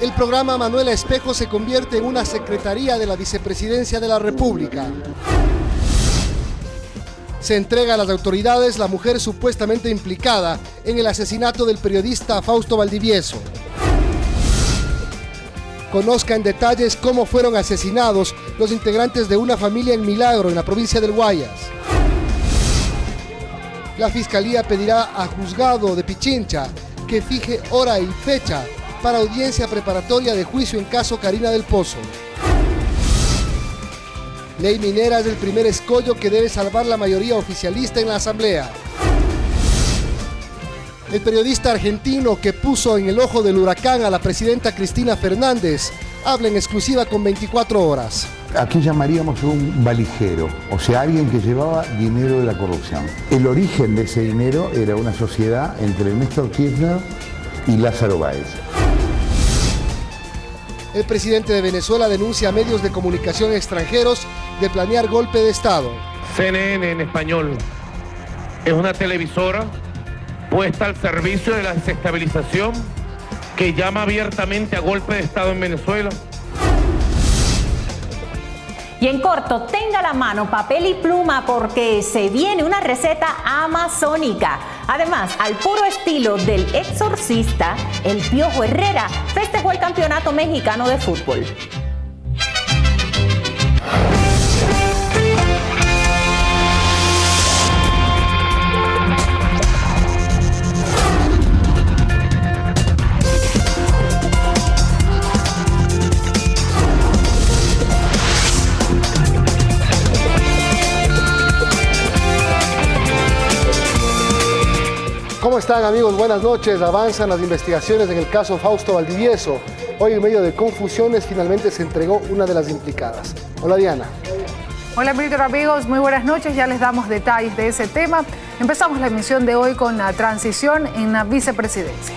El programa Manuela Espejo se convierte en una secretaría de la Vicepresidencia de la República. Se entrega a las autoridades la mujer supuestamente implicada en el asesinato del periodista Fausto Valdivieso. Conozca en detalles cómo fueron asesinados los integrantes de una familia en Milagro, en la provincia del Guayas. La Fiscalía pedirá a juzgado de Pichincha que fije hora y fecha para audiencia preparatoria de juicio en caso Karina del Pozo. Ley minera es el primer escollo que debe salvar la mayoría oficialista en la Asamblea. El periodista argentino que puso en el ojo del huracán a la presidenta Cristina Fernández habla en exclusiva con 24 horas. Aquí llamaríamos un valijero, o sea, alguien que llevaba dinero de la corrupción. El origen de ese dinero era una sociedad entre Néstor Kirchner y Lázaro Báez. El presidente de Venezuela denuncia a medios de comunicación extranjeros de planear golpe de Estado. CNN en español es una televisora puesta al servicio de la desestabilización que llama abiertamente a golpe de Estado en Venezuela. Y en corto, tenga a la mano papel y pluma porque se viene una receta amazónica. Además, al puro estilo del exorcista, el Piojo Herrera festejó el Campeonato Mexicano de Fútbol. ¿Cómo están, amigos? Buenas noches. Avanzan las investigaciones en el caso Fausto Valdivieso. Hoy, en medio de confusiones, finalmente se entregó una de las implicadas. Hola, Diana. Hola, Milton, amigos. Muy buenas noches. Ya les damos detalles de ese tema. Empezamos la emisión de hoy con la transición en la vicepresidencia.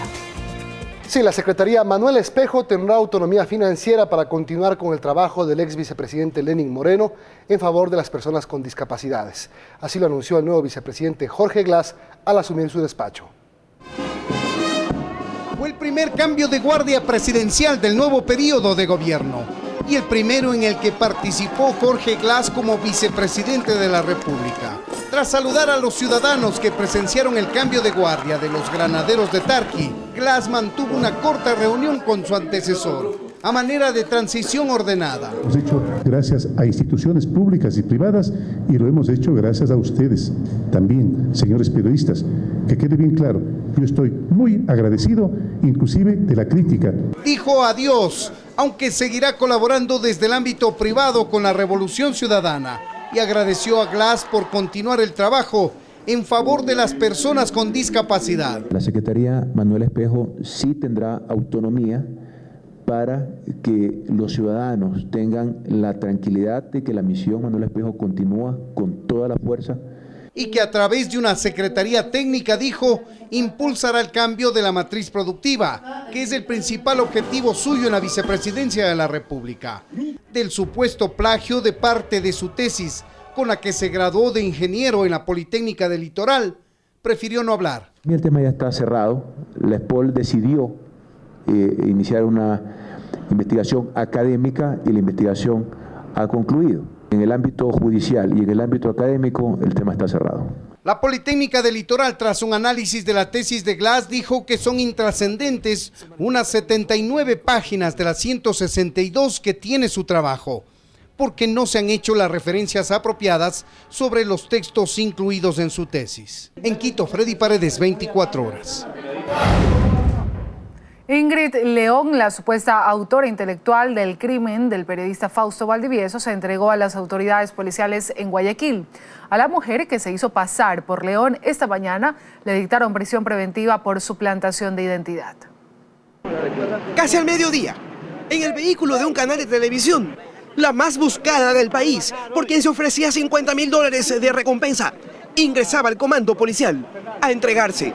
Sí, la Secretaría Manuela Espejo tendrá autonomía financiera para continuar con el trabajo del ex vicepresidente Lenín Moreno en favor de las personas con discapacidades. Así lo anunció el nuevo vicepresidente Jorge Glass al asumir su despacho. Fue el primer cambio de guardia presidencial del nuevo periodo de gobierno y el primero en el que participó Jorge Glass como vicepresidente de la República. Tras saludar a los ciudadanos que presenciaron el cambio de guardia de los granaderos de Tarqui, Glass mantuvo una corta reunión con su antecesor, a manera de transición ordenada. Lo hemos hecho gracias a instituciones públicas y privadas y lo hemos hecho gracias a ustedes también, señores periodistas. Que quede bien claro, yo estoy muy agradecido, inclusive de la crítica. Dijo adiós, aunque seguirá colaborando desde el ámbito privado con la Revolución Ciudadana, y agradeció a Glass por continuar el trabajo en favor de las personas con discapacidad. La Secretaría Manuela Espejo sí tendrá autonomía para que los ciudadanos tengan la tranquilidad de que la misión Manuela Espejo continúa con toda la fuerza. Y que a través de una secretaría técnica, dijo, impulsará el cambio de la matriz productiva, que es el principal objetivo suyo en la vicepresidencia de la República. Del supuesto plagio de parte de su tesis, con la que se graduó de ingeniero en la Politécnica del Litoral, prefirió no hablar. El tema ya está cerrado. La ESPOL decidió iniciar una investigación académica y la investigación ha concluido. En el ámbito judicial y en el ámbito académico, el tema está cerrado. La Politécnica del Litoral, tras un análisis de la tesis de Glass, dijo que son intrascendentes unas 79 páginas de las 162 que tiene su trabajo, porque no se han hecho las referencias apropiadas sobre los textos incluidos en su tesis. En Quito, Freddy Paredes, 24 horas. Ingrid León, la supuesta autora intelectual del crimen del periodista Fausto Valdivieso, se entregó a las autoridades policiales en Guayaquil. A la mujer, que se hizo pasar por León, esta mañana le dictaron prisión preventiva por suplantación de identidad. Casi al mediodía, en el vehículo de un canal de televisión, la más buscada del país, por quien se ofrecía $50.000 de recompensa, ingresaba al comando policial a entregarse.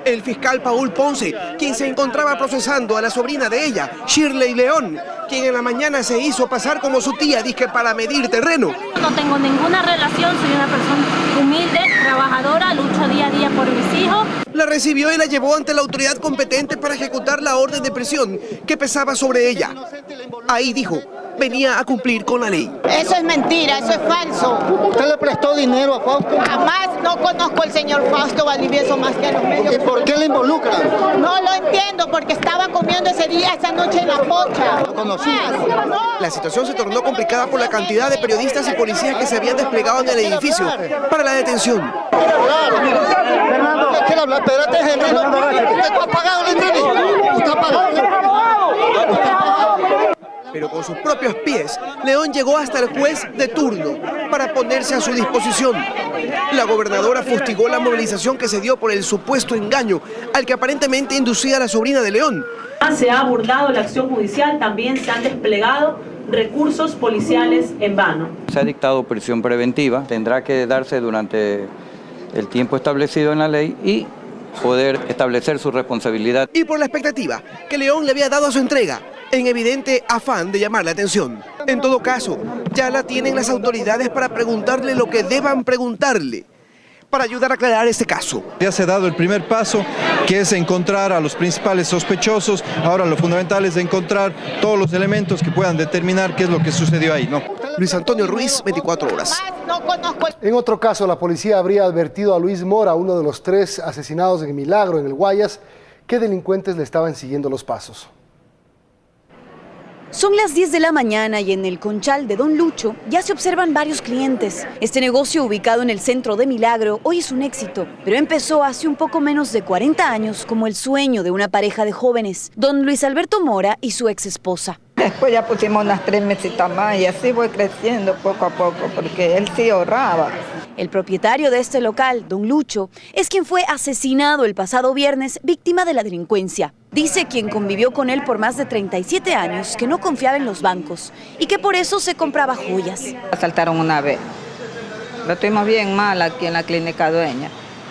El fiscal Paul Ponce, quien se encontraba procesando a la sobrina de ella, Shirley León, quien en la mañana se hizo pasar como su tía, dizque para medir terreno. No tengo ninguna relación, soy una persona humilde, trabajo trabajadora, lucho día a día por mis hijos. La recibió y la llevó ante la autoridad competente para ejecutar la orden de prisión que pesaba sobre ella. Ahí dijo, venía a cumplir con la ley. Eso es mentira, eso es falso. ¿Usted le prestó dinero a Fausto? Jamás, no conozco al señor Fausto Valdivieso más que a los medios. ¿Y por qué le involucran? No lo entiendo, porque estaba comiendo esa noche en la pocha. ¿Lo conocía? La situación se tornó complicada por la cantidad de periodistas y policías que se habían desplegado en el edificio para la detención. Fernando, quiero hablar, espérate, Henry. ¿Usted ha pagado la entrevista? ¿Usted ha pagado? Pero con sus propios pies, León llegó hasta el juez de turno para ponerse a su disposición. La gobernadora fustigó la movilización que se dio por el supuesto engaño al que aparentemente inducía a la sobrina de León. Se ha abordado la acción judicial, también se han desplegado recursos policiales en vano. Se ha dictado prisión preventiva, tendrá que darse durante el tiempo establecido en la ley y poder establecer su responsabilidad. Y por la expectativa que León le había dado a su entrega, en evidente afán de llamar la atención. En todo caso, ya la tienen las autoridades para preguntarle lo que deban preguntarle, para ayudar a aclarar este caso. Ya se ha dado el primer paso, que es encontrar a los principales sospechosos. Ahora lo fundamental es encontrar todos los elementos que puedan determinar qué es lo que sucedió ahí, ¿no? Luis Antonio Ruiz, 24 horas. En otro caso, la policía habría advertido a Luis Mora, uno de los 3 asesinados en Milagro, en el Guayas, que delincuentes le estaban siguiendo los pasos. Son las 10 de la mañana y en el Conchal de Don Lucho ya se observan varios clientes. Este negocio ubicado en el centro de Milagro hoy es un éxito, pero empezó hace un poco menos de 40 años como el sueño de una pareja de jóvenes, don Luis Alberto Mora y su ex esposa. Después ya pusimos unas 3 mesitas más y así voy creciendo poco a poco porque él sí ahorraba. El propietario de este local, don Lucho, es quien fue asesinado el pasado viernes víctima de la delincuencia. Dice quien convivió con él por más de 37 años que no confiaba en los bancos y que por eso se compraba joyas. Asaltaron una vez. Lo tuvimos bien mal aquí en la clínica Dueña.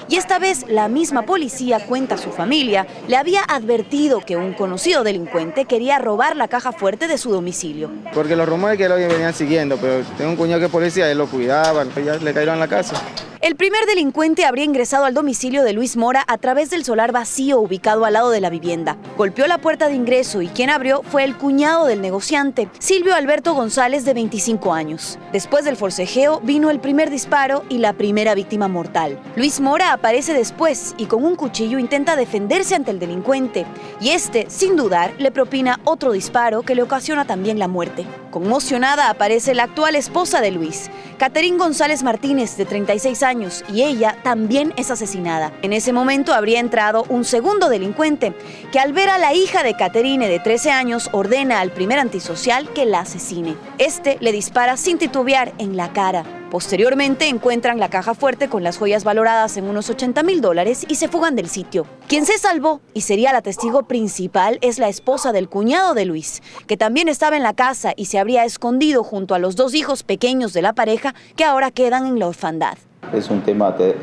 Y esta vez la misma policía, cuenta su familia, le había advertido que un conocido delincuente quería robar la caja fuerte de su domicilio. Porque los rumores que lo venían siguiendo, pero tengo un cuñado que es policía, él lo cuidaba, ya le cayeron en la casa. El primer delincuente habría ingresado al domicilio de Luis Mora a través del solar vacío ubicado al lado de la vivienda. Golpeó la puerta de ingreso y quien abrió fue el cuñado del negociante, Silvio Alberto González, de 25 años. Después del forcejeo vino el primer disparo y la primera víctima mortal. Luis Mora aparece después y con un cuchillo intenta defenderse ante el delincuente y este, sin dudar, le propina otro disparo que le ocasiona también la muerte. Conmocionada aparece la actual esposa de Luis, Caterín González Martínez, de 36 años, y ella también es asesinada. En ese momento habría entrado un segundo delincuente que al ver a la hija de Caterine de 13 años ordena al primer antisocial que la asesine. Este le dispara sin titubear en la cara. Posteriormente encuentran la caja fuerte con las joyas valoradas en unos $80,000 y se fugan del sitio. Quien se salvó y sería la testigo principal es la esposa del cuñado de Luis, que también estaba en la casa y se habría escondido junto a los 2 hijos pequeños de la pareja que ahora quedan en la orfandad. Es un tema de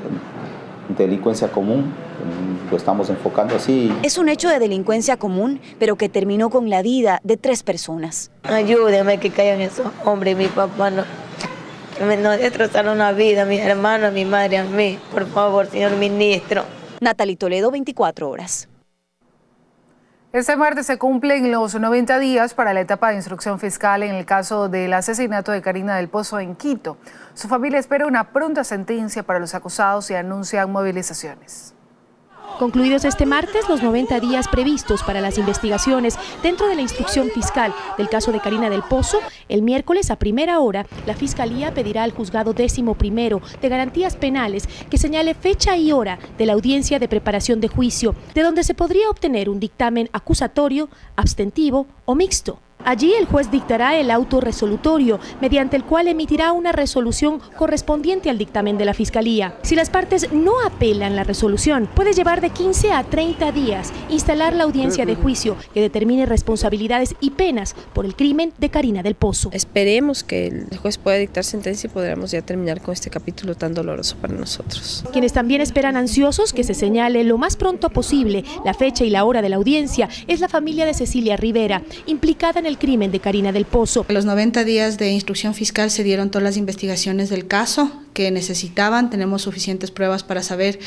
delincuencia común, lo estamos enfocando así. Es un hecho de delincuencia común, pero que terminó con la vida de 3 personas. Ayúdeme que caigan esos hombres, mi papá no destrozaron la vida, a mis hermanos, a mi madre, a mí. Por favor, señor ministro. Natalie Toledo, 24 horas. Este martes se cumplen los 90 días para la etapa de instrucción fiscal en el caso del asesinato de Karina del Pozo en Quito. Su familia espera una pronta sentencia para los acusados y anuncian movilizaciones. Concluidos este martes los 90 días previstos para las investigaciones dentro de la instrucción fiscal del caso de Karina del Pozo, el miércoles a primera hora la Fiscalía pedirá al Juzgado 11º de Garantías Penales que señale fecha y hora de la audiencia de preparación de juicio, de donde se podría obtener un dictamen acusatorio, abstentivo o mixto. Allí el juez dictará el auto resolutorio, mediante el cual emitirá una resolución correspondiente al dictamen de la Fiscalía. Si las partes no apelan la resolución, puede llevar de 15 a 30 días instalar la audiencia de juicio que determine responsabilidades y penas por el crimen de Karina del Pozo. Esperemos que el juez pueda dictar sentencia y podamos ya terminar con este capítulo tan doloroso para nosotros. Quienes también esperan ansiosos que se señale lo más pronto posible la fecha y la hora de la audiencia es la familia de Cecilia Rivera, implicada en el crimen de Karina del Pozo. En los 90 días de instrucción fiscal se dieron todas las investigaciones del caso que necesitaban. Tenemos suficientes pruebas para saber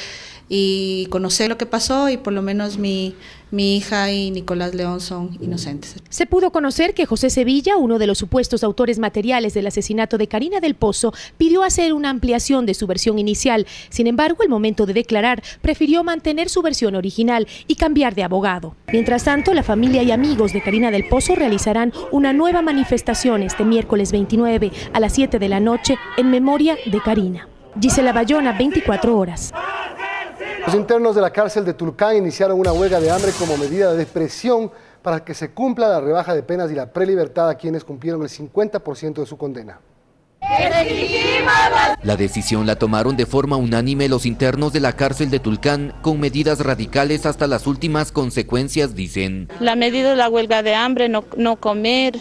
y conocer lo que pasó, y por lo menos mi hija y Nicolás León son inocentes. Se pudo conocer que José Sevilla, uno de los supuestos autores materiales del asesinato de Karina del Pozo, pidió hacer una ampliación de su versión inicial. Sin embargo, al momento de declarar, prefirió mantener su versión original y cambiar de abogado. Mientras tanto, la familia y amigos de Karina del Pozo realizarán una nueva manifestación este miércoles 29 a las 7 de la noche en memoria de Karina. Gisela Bayona, 24 horas. Los internos de la cárcel de Tulcán iniciaron una huelga de hambre como medida de presión para que se cumpla la rebaja de penas y la prelibertad a quienes cumplieron el 50% de su condena. La decisión la tomaron de forma unánime los internos de la cárcel de Tulcán, con medidas radicales hasta las últimas consecuencias, dicen. La medida de la huelga de hambre, no comer,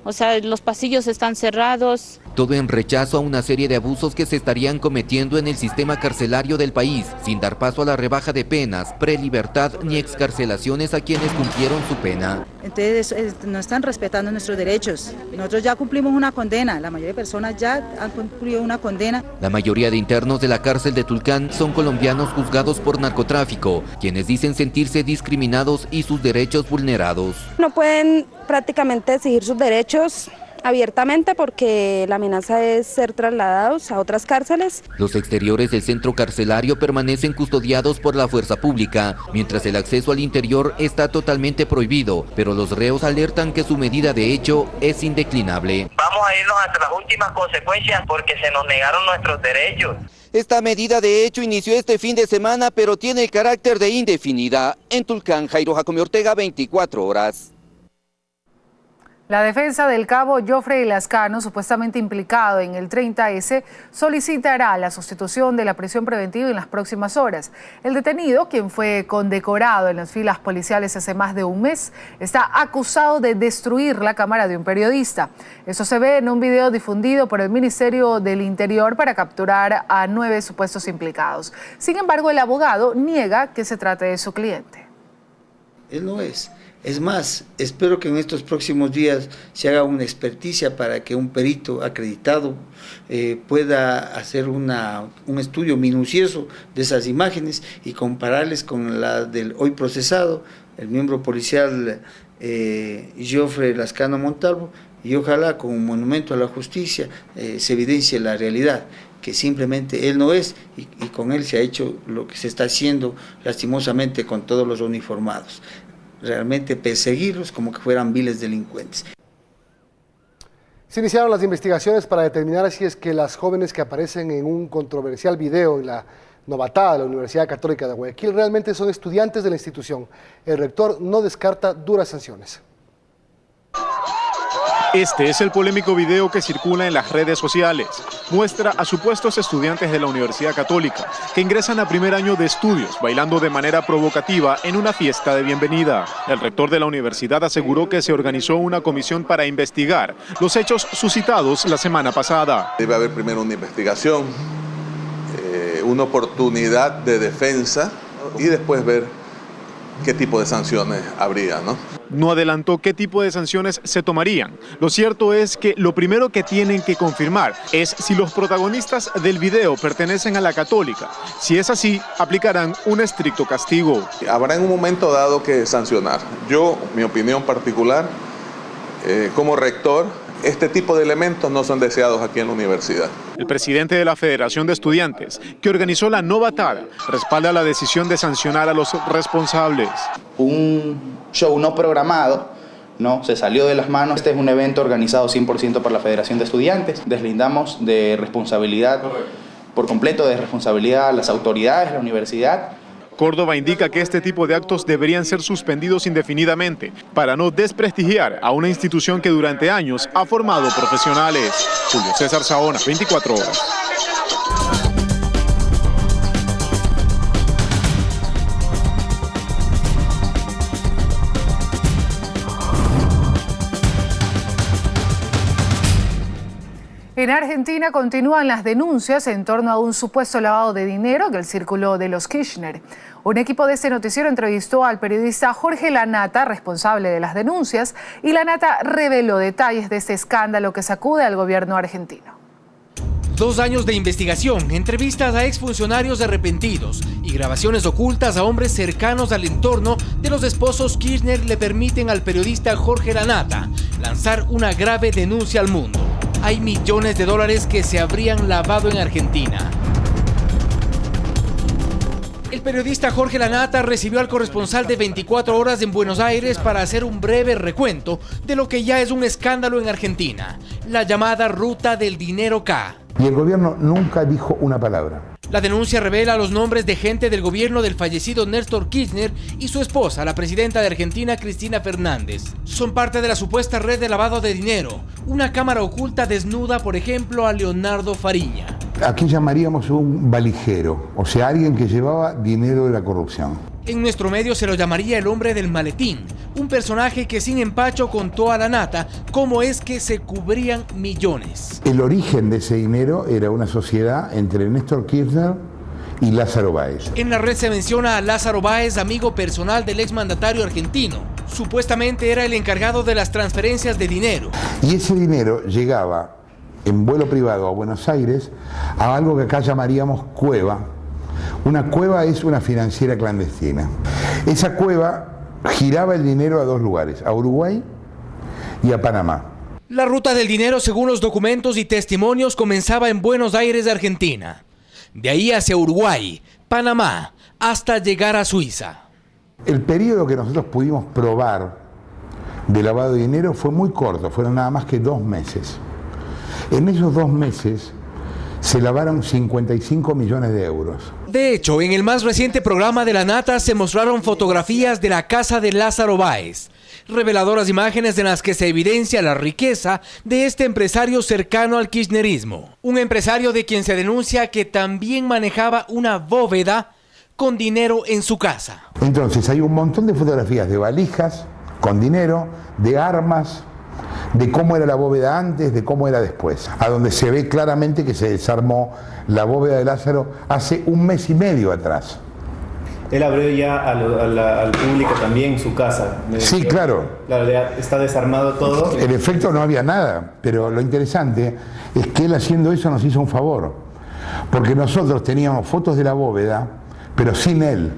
o sea, los pasillos están cerrados. Todo en rechazo a una serie de abusos que se estarían cometiendo en el sistema carcelario del país, sin dar paso a la rebaja de penas, prelibertad ni excarcelaciones a quienes cumplieron su pena. Entonces no están respetando nuestros derechos. Nosotros ya cumplimos una condena, la mayoría de personas ya han cumplido una condena. La mayoría de internos de la cárcel de Tulcán son colombianos juzgados por narcotráfico, quienes dicen sentirse discriminados y sus derechos vulnerados. No pueden prácticamente exigir sus derechos abiertamente porque la amenaza es ser trasladados a otras cárceles. Los exteriores del centro carcelario permanecen custodiados por la fuerza pública, mientras el acceso al interior está totalmente prohibido, pero los reos alertan que su medida de hecho es indeclinable. Vamos a irnos hasta las últimas consecuencias porque se nos negaron nuestros derechos. Esta medida de hecho inició este fin de semana, pero tiene el carácter de indefinida. En Tulcán, Jairo Jacome Ortega, 24 horas. La defensa del cabo Joffrey Lascano, supuestamente implicado en el 30S, solicitará la sustitución de la prisión preventiva en las próximas horas. El detenido, quien fue condecorado en las filas policiales hace más de un mes, está acusado de destruir la cámara de un periodista. Eso se ve en un video difundido por el Ministerio del Interior para capturar a 9 supuestos implicados. Sin embargo, el abogado niega que se trate de su cliente. Él no es. Es más, espero que en estos próximos días se haga una experticia para que un perito acreditado pueda hacer un estudio minucioso de esas imágenes y compararles con las del hoy procesado, el miembro policial Joffrey Lascano Montalvo, y ojalá con un monumento a la justicia se evidencie la realidad, que simplemente él no es, y con él se ha hecho lo que se está haciendo lastimosamente con todos los uniformados. Realmente perseguirlos como que fueran viles delincuentes. Se iniciaron las investigaciones para determinar si es que las jóvenes que aparecen en un controversial video en la novatada de la Universidad Católica de Guayaquil realmente son estudiantes de la institución. El rector no descarta duras sanciones. Este es el polémico video que circula en las redes sociales. Muestra a supuestos estudiantes de la Universidad Católica que ingresan a primer año de estudios bailando de manera provocativa en una fiesta de bienvenida. El rector de la universidad aseguró que se organizó una comisión para investigar los hechos suscitados la semana pasada. Debe haber primero una investigación, una oportunidad de defensa y después ver qué tipo de sanciones habría, ¿no? No adelantó qué tipo de sanciones se tomarían. Lo cierto es que lo primero que tienen que confirmar es si los protagonistas del video pertenecen a la Católica. Si es así, aplicarán un estricto castigo. Habrá en un momento dado que sancionar. Yo, mi opinión particular, como rector, este tipo de elementos no son deseados aquí en la universidad. El presidente de la Federación de Estudiantes, que organizó la novatada, respalda la decisión de sancionar a los responsables. Un show no programado, ¿no? Se salió de las manos. Este es un evento organizado 100% por la Federación de Estudiantes. Deslindamos de responsabilidad, por completo de responsabilidad a las autoridades de la universidad. Córdoba indica que este tipo de actos deberían ser suspendidos indefinidamente para no desprestigiar a una institución que durante años ha formado profesionales. Julio César Saona, 24 horas. En Argentina continúan las denuncias en torno a un supuesto lavado de dinero del círculo de los Kirchner. Un equipo de este noticiero entrevistó al periodista Jorge Lanata, responsable de las denuncias, y Lanata reveló detalles de este escándalo que sacude al gobierno argentino. 2 años de investigación, entrevistas a exfuncionarios arrepentidos y grabaciones ocultas a hombres cercanos al entorno de los esposos Kirchner le permiten al periodista Jorge Lanata lanzar una grave denuncia al mundo. Hay millones de dólares que se habrían lavado en Argentina. El periodista Jorge Lanata recibió al corresponsal de 24 horas en Buenos Aires para hacer un breve recuento de lo que ya es un escándalo en Argentina, la llamada Ruta del Dinero K. Y el gobierno nunca dijo una palabra. La denuncia revela los nombres de gente del gobierno del fallecido Néstor Kirchner y su esposa, la presidenta de Argentina, Cristina Fernández. Son parte de la supuesta red de lavado de dinero. Una cámara oculta desnuda, por ejemplo, a Leonardo Fariña. Aquí llamaríamos un valijero, o sea, alguien que llevaba dinero de la corrupción. En nuestro medio se lo llamaría el hombre del maletín, un personaje que sin empacho contó a Lanata cómo es que se cubrían millones. El origen de ese dinero era una sociedad entre Néstor Kirchner y Lázaro Báez. En la red se menciona a Lázaro Báez, amigo personal del exmandatario argentino. Supuestamente era el encargado de las transferencias de dinero. Y ese dinero llegaba en vuelo privado a Buenos Aires a algo que acá llamaríamos cueva. Una cueva es una financiera clandestina. Esa cueva giraba el dinero a 2 lugares, a Uruguay y a Panamá. La ruta del dinero, según los documentos y testimonios, comenzaba en Buenos Aires, Argentina. De ahí hacia Uruguay, Panamá, hasta llegar a Suiza. El periodo que nosotros pudimos probar de lavado de dinero fue muy corto, fueron nada más que 2 meses. En esos 2 meses se lavaron 55 millones de euros. De hecho, en el más reciente programa de Lanata se mostraron fotografías de la casa de Lázaro Báez, reveladoras imágenes en las que se evidencia la riqueza de este empresario cercano al kirchnerismo. Un empresario de quien se denuncia que también manejaba una bóveda con dinero en su casa. Entonces hay un montón de fotografías de valijas con dinero, de armas, de cómo era la bóveda antes, de cómo era después, a donde se ve claramente que se desarmó la bóveda de Lázaro hace 1 mes y medio atrás. Él abrió ya al público también su casa. Sí, claro. Claro, está desarmado todo. En efecto no había nada, pero lo interesante es que él haciendo eso nos hizo un favor, porque nosotros teníamos fotos de la bóveda, pero sin él.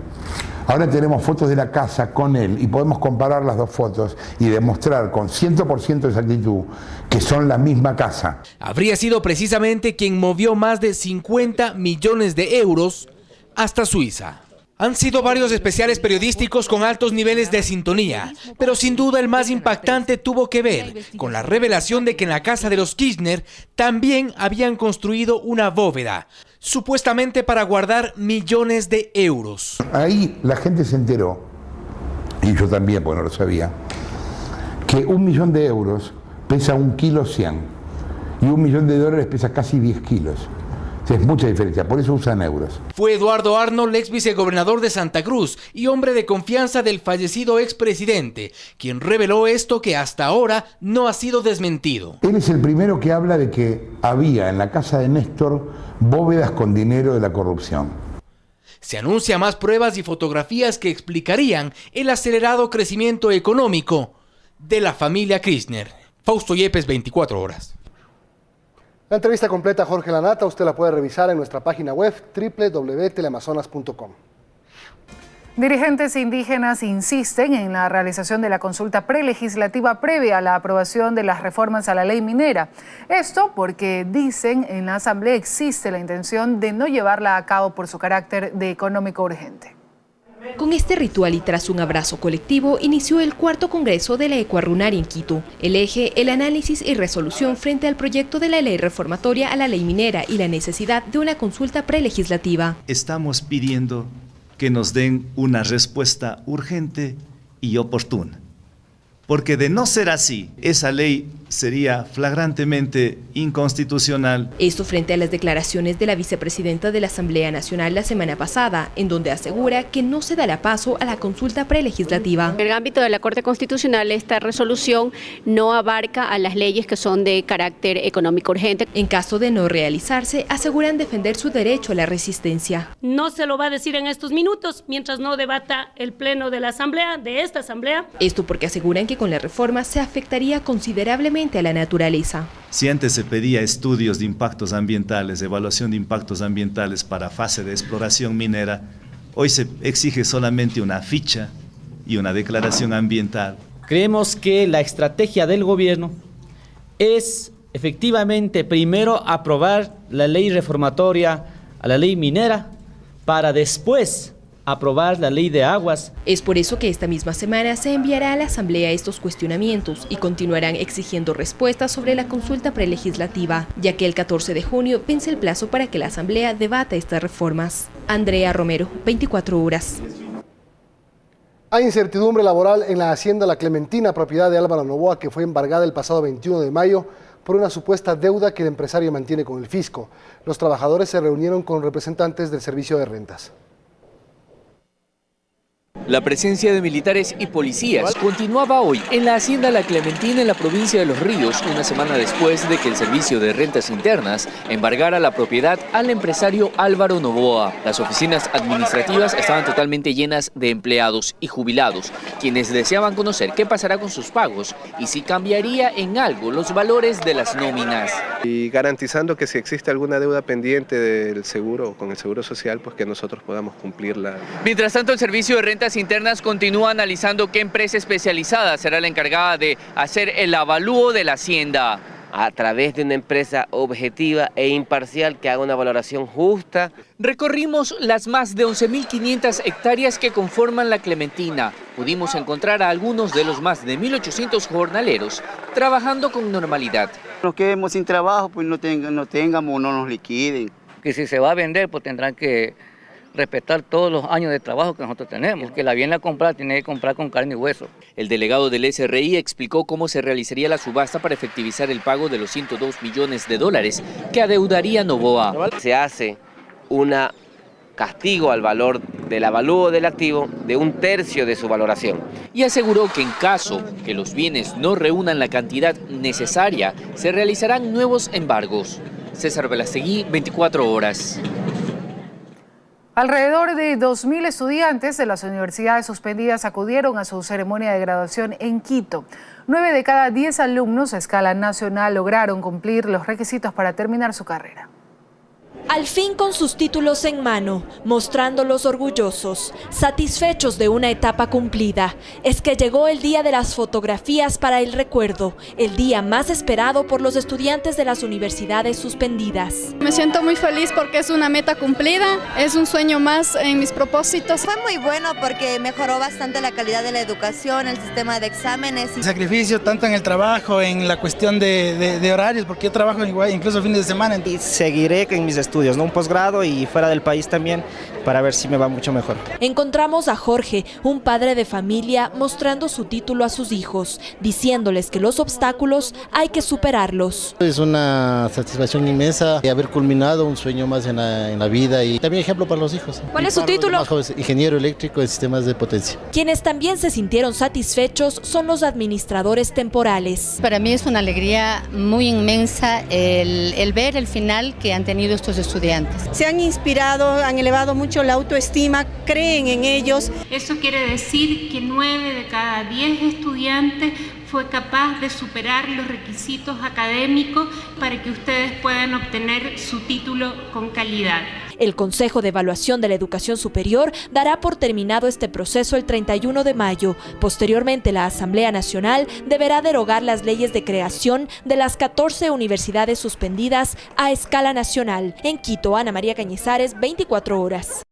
Ahora tenemos fotos de la casa con él y podemos comparar las 2 fotos y demostrar con 100% de exactitud que son la misma casa. Habría sido precisamente quien movió más de 50 millones de euros hasta Suiza. Han sido varios especiales periodísticos con altos niveles de sintonía, pero sin duda el más impactante tuvo que ver con la revelación de que en la casa de los Kirchner también habían construido una bóveda, supuestamente para guardar millones de euros. Ahí la gente se enteró, y yo también, porque no lo sabía, que 1 millón de euros pesa 1,1 kilo y 1 millón de dólares pesa casi 10 kilos. Es mucha diferencia, por eso usan euros. Fue Eduardo Arnold, ex vicegobernador de Santa Cruz y hombre de confianza del fallecido expresidente, quien reveló esto que hasta ahora no ha sido desmentido. Él es el primero que habla de que había en la casa de Néstor bóvedas con dinero de la corrupción. Se anuncia más pruebas y fotografías que explicarían el acelerado crecimiento económico de la familia Kirchner. Fausto Yepes, 24 horas. La entrevista completa a Jorge Lanata usted la puede revisar en nuestra página web www.teleamazonas.com. Dirigentes indígenas insisten en la realización de la consulta prelegislativa previa a la aprobación de las reformas a la ley minera. Esto porque dicen en la Asamblea existe la intención de no llevarla a cabo por su carácter de económico urgente. Con este ritual y tras un abrazo colectivo, inició el 4º Congreso de la Ecuarunari en Quito. El eje, el análisis y resolución frente al proyecto de la ley reformatoria a la ley minera y la necesidad de una consulta prelegislativa. Estamos pidiendo que nos den una respuesta urgente y oportuna. Porque de no ser así, esa ley sería flagrantemente inconstitucional. Esto frente a las declaraciones de la vicepresidenta de la Asamblea Nacional la semana pasada, en donde asegura que no se dará paso a la consulta prelegislativa. En el ámbito de la Corte Constitucional, esta resolución no abarca a las leyes que son de carácter económico urgente. En caso de no realizarse, aseguran defender su derecho a la resistencia. No se lo va a decir en estos minutos, mientras no debata el Pleno de la Asamblea, de esta Asamblea. Esto porque aseguran que con la reforma se afectaría considerablemente a la naturaleza. Si antes se pedía estudios de impactos ambientales, evaluación de impactos ambientales para fase de exploración minera, hoy se exige solamente una ficha y una declaración ambiental. Creemos que la estrategia del gobierno es efectivamente primero aprobar la ley reformatoria a la ley minera para después aprobar la ley de aguas. Es por eso que esta misma semana se enviará a la Asamblea estos cuestionamientos y continuarán exigiendo respuestas sobre la consulta prelegislativa, ya que el 14 de junio vence el plazo para que la Asamblea debata estas reformas. Andrea Romero, 24 horas. Hay incertidumbre laboral en la hacienda La Clementina, propiedad de Álvaro Novoa, que fue embargada el pasado 21 de mayo por una supuesta deuda que el empresario mantiene con el fisco. Los trabajadores se reunieron con representantes del Servicio de Rentas. La presencia de militares y policías continuaba hoy en la hacienda La Clementina en la provincia de Los Ríos, una semana después de que el Servicio de Rentas Internas embargara la propiedad al empresario Álvaro Novoa. Las oficinas administrativas estaban totalmente llenas de empleados y jubilados, quienes deseaban conocer qué pasará con sus pagos y si cambiaría en algo los valores de las nóminas. Y garantizando que si existe alguna deuda pendiente del seguro, con el Seguro Social, pues que nosotros podamos cumplirla. Mientras tanto, el Servicio de Rentas Internas continúa analizando qué empresa especializada será la encargada de hacer el avalúo de la hacienda. A través de una empresa objetiva e imparcial que haga una valoración justa. Recorrimos las más de 11.500 hectáreas que conforman La Clementina. Pudimos encontrar a algunos de los más de 1.800 jornaleros trabajando con normalidad. Los que quedemos sin trabajo, pues no tengamos, no nos liquiden. Que si se va a vender, pues tendrán que respetar todos los años de trabajo que nosotros tenemos. El que la viene a comprar tiene que comprar con carne y hueso. El delegado del SRI explicó cómo se realizaría la subasta para efectivizar el pago de los 102 millones de dólares que adeudaría Novoa. Se hace un castigo al valor del avalúo del activo de 1/3 de su valoración. Y aseguró que en caso que los bienes no reúnan la cantidad necesaria, se realizarán nuevos embargos. César Velastegui, 24 horas. Alrededor de 2.000 estudiantes de las universidades suspendidas acudieron a su ceremonia de graduación en Quito. 9 de cada 10 alumnos a escala nacional lograron cumplir los requisitos para terminar su carrera. Al fin con sus títulos en mano, mostrándolos orgullosos, satisfechos de una etapa cumplida, es que llegó el día de las fotografías para el recuerdo, el día más esperado por los estudiantes de las universidades suspendidas. Me siento muy feliz porque es una meta cumplida, es un sueño más en mis propósitos. Fue muy bueno porque mejoró bastante la calidad de la educación, el sistema de exámenes. El sacrificio tanto en el trabajo, en la cuestión de horarios, porque yo trabajo igual, incluso fines de semana. Y seguiré en mis estudios, ¿no? Un posgrado y fuera del país también, para ver si me va mucho mejor. Encontramos a Jorge, un padre de familia, mostrando su título a sus hijos, diciéndoles que los obstáculos hay que superarlos. Es una satisfacción inmensa haber culminado un sueño más en la vida y también ejemplo para los hijos. ¿Cuál es su título? Ingeniero eléctrico en sistemas de potencia. Quienes también se sintieron satisfechos son los administradores temporales. Para mí es una alegría muy inmensa el ver el final que han tenido estos estudiantes. Se han inspirado, han elevado mucho la autoestima, creen en ellos. Eso quiere decir que 9 de cada 10 estudiantes fue capaz de superar los requisitos académicos para que ustedes puedan obtener su título con calidad. El Consejo de Evaluación de la Educación Superior dará por terminado este proceso el 31 de mayo. Posteriormente, la Asamblea Nacional deberá derogar las leyes de creación de las 14 universidades suspendidas a escala nacional. En Quito, Ana María Cañizares, 24 horas.